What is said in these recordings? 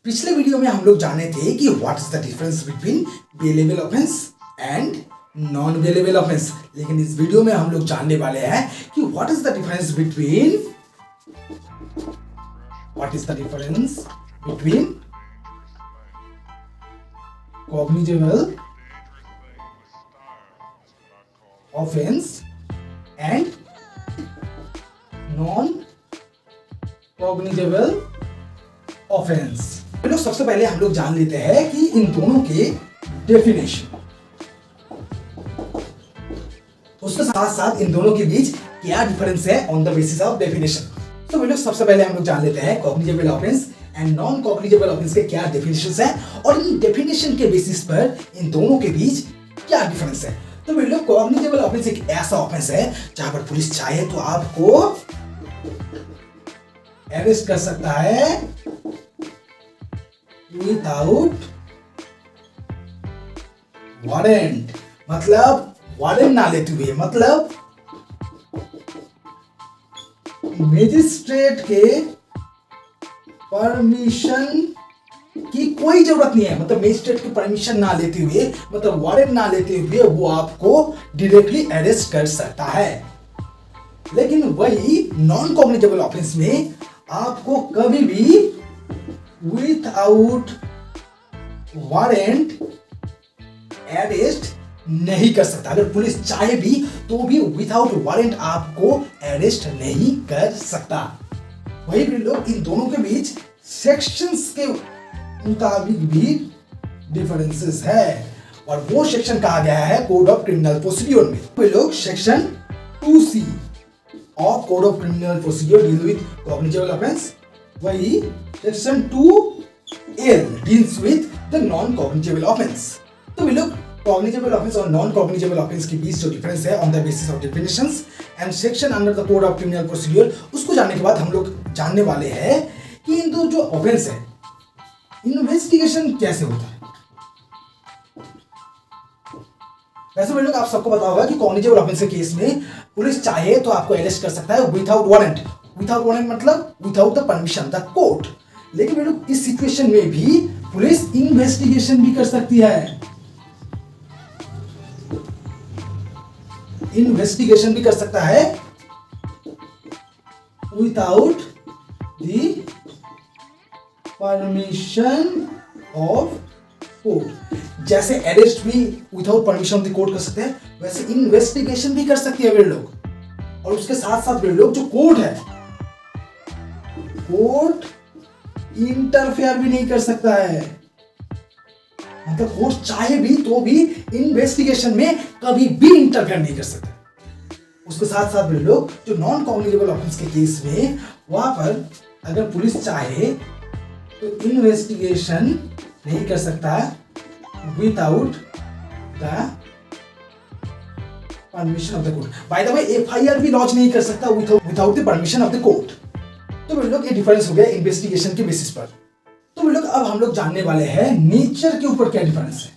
पिछले वीडियो में हम लोग जाने थे कि what is the difference between bailable offence and non bailable offence, लेकिन इस वीडियो में हम लोग जानने वाले हैं कि what is the difference between cognizable offence and non cognizable offence. लोग सबसे पहले हम लोग जान लेते हैं कि इन दोनों के डेफिनेशन, उसके साथ साथ इन दोनों के बीच क्या डिफरेंस है on the basis of definition. तो लोग सबसे पहले हम लोग जान लेते हैं cognizable offence and non cognizable offence के क्या डेफिनेशंस हैं और इन डेफिनेशन के बेसिस पर इन दोनों के बीच क्या डिफरेंस है। तो लोग कॉग्निजेबल ऑफेंस एक ऐसा ऑफेंस है जहां पर पुलिस चाहे तो आपको अरेस्ट कर सकता है विदाउट वारंट, मतलब वारंट ना लेते हुए, मतलब मजिस्ट्रेट के परमिशन की कोई जरूरत नहीं है, मतलब मजिस्ट्रेट की परमिशन ना लेते हुए, मतलब वारंट ना लेते हुए वो आपको डायरेक्टली अरेस्ट कर सकता है। लेकिन वही नॉन कॉग्निजेबल ऑफेंस में आपको कभी भी विदाउट वारंट अरेस्ट नहीं कर सकता। अगर पुलिस चाहे भी तो भी विदाउट वारंट आपको अरेस्ट नहीं कर सकता। वही भी लोग इन दोनों के बीच सेक्शंस के मुताबिक भी डिफरेंसेस है और वो सेक्शन कहा गया है कोड ऑफ क्रिमिनल प्रोसीड्यूर में। वे लोग section 2C of code of criminal procedure deal with cognizable offence, वही section 2L deals with the non cognizable offence. तो वे लोग कॉग्निजेबल ऑफेंस और नॉन कॉग्निजेबल ऑफेंस के बीच जो डिफरेंस है on the basis of definitions and section under the code of criminal procedure, उसको जानने के बाद हम लोग जानने वाले हैं कि इन दो जो ऑफेंस है इन्वेस्टिगेशन कैसे होता है। वैसे भी लोग आप सबको पता होगा कि कॉग्निजेबल ऑफेंस के केस में पुलिस चाहे तो आपको अरेस्ट कर सकता है विदाउट वारंट। विदाउट वारंट मतलब without the permission the court. लेकिन वे लोग इस सिचुएशन में भी पुलिस इन्वेस्टिगेशन भी कर सकती है, इन्वेस्टिगेशन भी कर सकता है without the permission of court. जैसे अरेस्ट भी without permission of the court कर सकते हैं, वैसे इन्वेस्टिगेशन भी कर सकती है वे लोग। और उसके साथ साथ वे लोग जो कोर्ट है, कोर्ट इंटरफेयर भी नहीं कर सकता है, मतलब कोर्ट चाहे भी तो भी इन्वेस्टिगेशन में कभी भी इंटरफेयर नहीं कर सकता। उसके साथ साथ वे लोग जो नॉन कॉग्निजेबल ऑफेंस के केस में वहां पर अगर पुलिस चाहे तो इन्वेस्टिगेशन नहीं कर सकता without the permission of the court. By the way FIR भी लॉन्च नहीं कर सकता without the permission of the court. तो वे लोग ये डिफरेंस हो गया इन्वेस्टिगेशन के बेसिस पर। तो वे लोग अब हम लोग जानने वाले हैं नेचर के ऊपर क्या डिफरेंस है,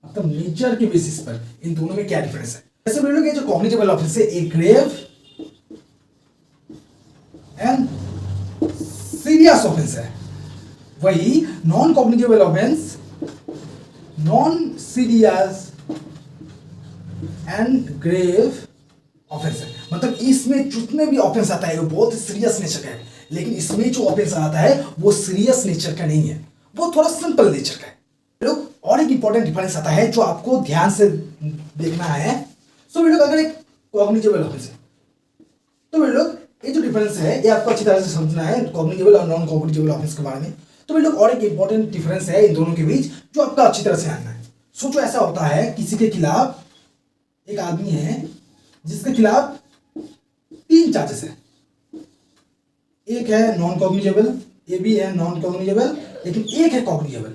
मतलब नेचर के बेसिस पर इन दोनों में क्या डिफरेंस है। जैसे वे लोग ये जो कॉग्निजेबल ऑफेंस है एक ग्रेव एंड सीरियस ऑफेंस है, वही non cognizable offence non serious and grave offence है। मतलब इसमें जितने भी ऑफेंस आता है वो बहुत सीरियस नेचर का है, लेकिन इसमें जो ऑफेंस आता है वो सीरियस नेचर का नहीं है, वो थोड़ा सिंपल नेचर का है। लोग और एक इंपॉर्टेंट डिफरेंस आता है जो आपको ध्यान से देखना है। सो वे लोग अगर एक कॉग्निजेबल ऑफेंस है तो वे लोग ये जो डिफरेंस है ये आपको अच्छी तरह से समझना है कॉग्निजेबल और नॉन कॉग्निजेबल ऑफेंस के बारे में। तो वे लोग और एक इंपॉर्टेंट डिफरेंस है इन दोनों के बीच जो आपका अच्छी तरह से जानना है। सोचो ऐसा होता है किसी के खिलाफ एक आदमी है जिसके खिलाफ 3 चार्जेस है, एक है नॉन कॉग्निजेबल, ये भी है नॉन कॉग्निजेबल, लेकिन एक है कॉग्निजेबल।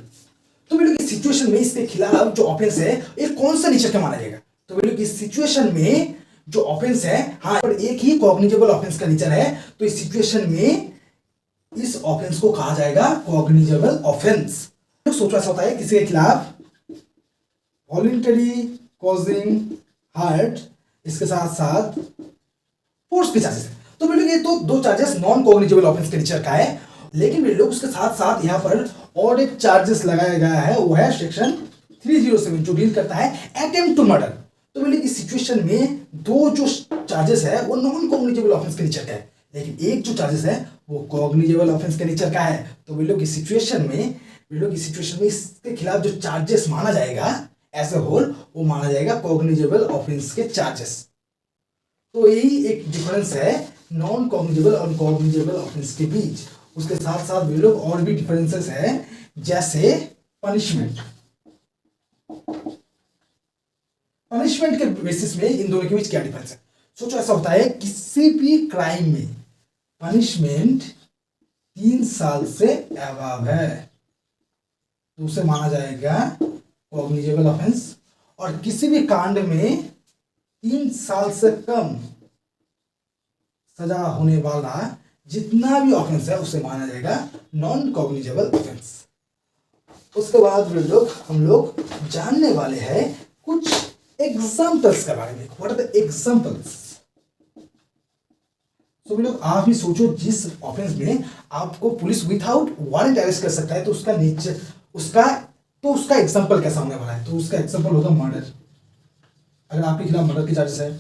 तो वे लोग इस सिचुएशन में इसके खिलाफ जो ऑफेंस है ये कौन सा नेचर का माना जाएगा। तो वे लोग इस सिचुएशन में जो ऑफेंस है, हाँ पर एक ही कॉग्निजेबल ऑफेंस का नेचर है, तो इस सिचुएशन में इस ऑफेंस को कहा जाएगा कॉग्निजेबल ऑफेंस। सोचो ऐसा होता है किसी के खिलाफ वॉलंटरी कॉजिंग हर्ट, इसके साथ साथ फोर्स के चार्जेस है। तो ये तो 2 चार्जेस नॉन कॉग्निजेबल ऑफेंस के नेचर का है, लेकिन वे लोग उसके साथ साथ यहाँ पर और एक चार्जेस लगाया गया है, वो है सेक्शन 307 जो डील करता है अटेम्प्ट टू मर्डर। तो बोले इस सिचुएशन में दो जो चार्जेस है वो नॉन कॉग्निजेबल ऑफेंस के नेचर का है, लेकिन एक जो चार्जेस है वो कॉग्निजेबल ऑफेंस के नेचर का है। तो वे लोग इस सिचुएशन में इसके खिलाफ जो चार्जेस माना जाएगा एज ए होल, वो माना जाएगा कॉग्निजेबल ऑफेंस के चार्जेस। तो यही एक डिफरेंस है नॉन कॉग्निजेबल और कॉग्निजेबल ऑफेंस के बीच। उसके साथ साथ वे लोग और भी डिफरेंसेस है, जैसे पनिशमेंट के बेसिस में इन दोनों के बीच क्या डिफरेंस है। सोचो ऐसा होता है किसी भी क्राइम में पनिशमेंट 3 साल से अबव है तो उसे माना जाएगा कॉग्निजेबल ऑफेंस, और किसी भी कांड में 3 साल से कम सजा होने वाला जितना भी ऑफेंस है उसे माना जाएगा नॉन कॉग्निजेबल ऑफेंस। उसके बाद हम लोग जानने वाले हैं कुछ एग्जाम्पल्स के बारे में। What are the examples? तो लोग आप ही सोचो, जिस ऑफेंस में आपको पुलिस विदाउट वारंट अरेस्ट कर सकता है तो उसका नेचर उसका एग्जाम्पल कैसा होने वाला है। तो उसका एग्जाम्पल होगा मर्डर। अगर आपके खिलाफ मर्डर के चार्जेस है,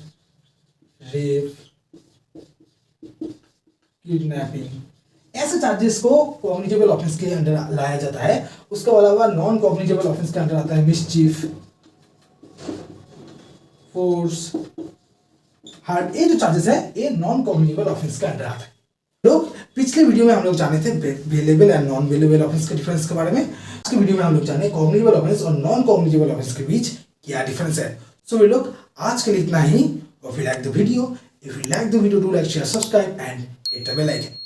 रेप, किडनैपिंग, ऐसे चार्जेस को कॉग्निजेबल ऑफेंस के अंडर लाया जाता है। उसके अलावा नॉन कॉग्निजेबल ऑफेंस के अंडर आता है मिसचीफ, फोर्स, हार्ट। ये जो चार्जेस है ये नॉन कॉग्निजेबल ऑफेंस के अंडर आता है। लोग पिछले वीडियो में हम लोग जाने थे वेलेबल एंड नॉन वेलेबल ऑफेंस के डिफरेंस के बारे में। आज के वीडियो में हम लोग जाने कॉग्निजेबल ऑफेंस और नॉन कॉग्निजेबल ऑफेंस के बीच क्या डिफरेंस है। सो वे लोग आज के लिए इतना ही। If you like the video, do like, share, subscribe and hit the bell icon.